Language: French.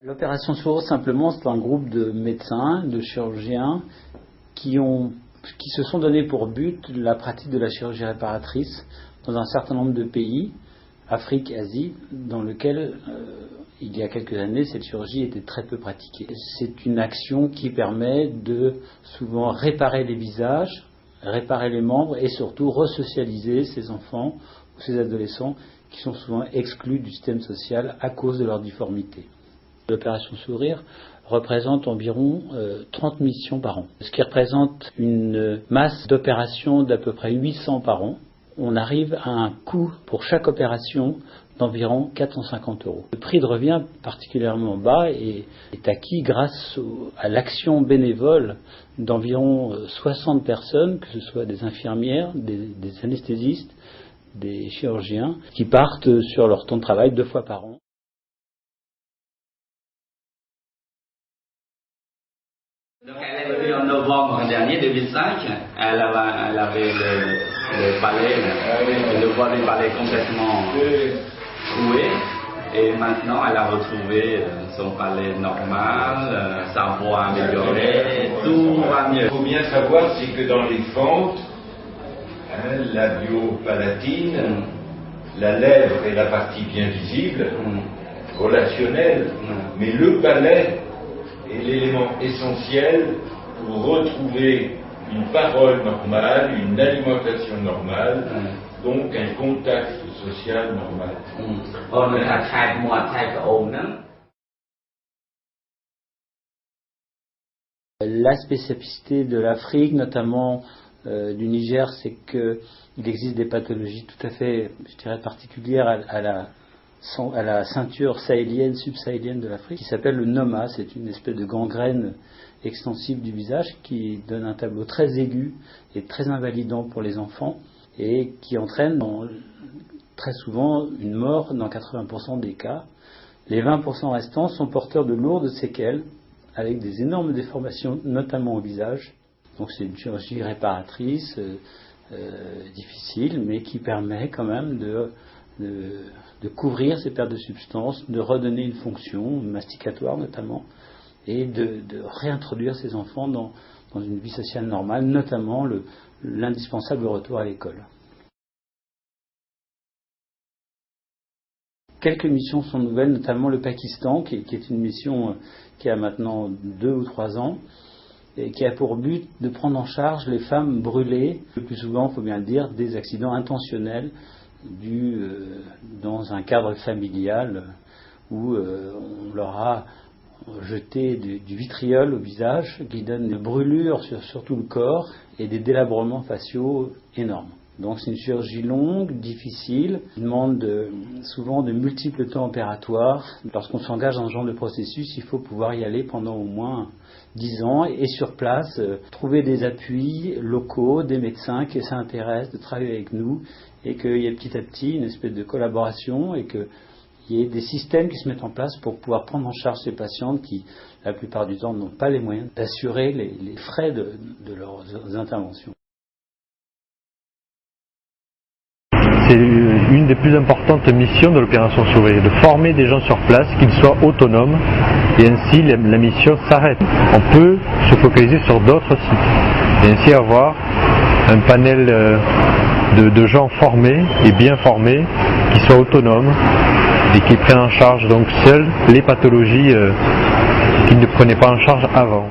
L'opération Sourire, simplement, c'est un groupe de médecins, de chirurgiens qui se sont donnés pour but la pratique de la chirurgie réparatrice dans un certain nombre de pays, Afrique, Asie, dans lequel, il y a quelques années, cette chirurgie était très peu pratiquée. C'est une action qui permet de souvent réparer les visages, réparer les membres et surtout resocialiser ces enfants ou ces adolescents qui sont souvent exclus du système social à cause de leur difformité. L'opération Sourire représente environ 30 missions par an, ce qui représente une masse d'opérations d'à peu près 800 par an. On arrive à un coût pour chaque opération d'environ 450 €. Le prix de revient particulièrement bas et est acquis grâce à l'action bénévole d'environ 60 personnes, que ce soit des infirmières, des anesthésistes, des chirurgiens, qui partent sur leur temps de travail 2 fois par an. Donc elle est venue en novembre dernier, 2005. Elle avait le palais, le voile du palais complètement troué. Et maintenant, elle a retrouvé son palais normal, sa voix améliorée, tout va mieux. Il faut bien savoir, c'est que dans les fentes, la biopalatine, la lèvre est la partie bien visible, relationnelle, mais le palais est l'élément essentiel pour retrouver une parole normale, une alimentation normale, donc un contact social normal. La spécificité de l'Afrique, notamment du Niger, c'est qu'il existe des pathologies tout à fait, je dirais, particulières à la ceinture sahélienne, subsahélienne de l'Afrique, qui s'appelle le noma. C'est une espèce de gangrène extensive du visage qui donne un tableau très aigu et très invalidant pour les enfants et qui entraîne très souvent une mort dans 80% des cas. Les 20% restants sont porteurs de lourdes séquelles avec des énormes déformations, notamment au visage. Donc c'est une chirurgie réparatrice, difficile, mais qui permet quand même de couvrir ces pertes de substances, de redonner une fonction masticatoire notamment, et de réintroduire ces enfants dans une vie sociale normale, notamment l'indispensable retour à l'école. Quelques missions sont nouvelles, notamment le Pakistan, qui est une mission qui a maintenant 2 ou 3 ans, et qui a pour but de prendre en charge les femmes brûlées, le plus souvent, il faut bien le dire, des accidents intentionnels dans un cadre familial où on leur a jeté du vitriol au visage qui donne des brûlures sur tout le corps et des délabrements faciaux énormes. Donc c'est une chirurgie longue, difficile, qui demande souvent de multiples temps opératoires. Lorsqu'on s'engage dans ce genre de processus, il faut pouvoir y aller pendant au moins 10 ans et sur place trouver des appuis locaux, des médecins qui s'intéressent de travailler avec nous et qu'il y ait petit à petit une espèce de collaboration et qu'il y ait des systèmes qui se mettent en place pour pouvoir prendre en charge ces patientes qui, la plupart du temps, n'ont pas les moyens d'assurer les frais de leurs interventions. C'est une des plus importantes missions de l'opération Sourire, de former des gens sur place, qu'ils soient autonomes, et ainsi la mission s'arrête. On peut se focaliser sur d'autres sites, et ainsi avoir un panel de gens formés et bien formés, qui soient autonomes, et qui prennent en charge donc seuls les pathologies qu'ils ne prenaient pas en charge avant.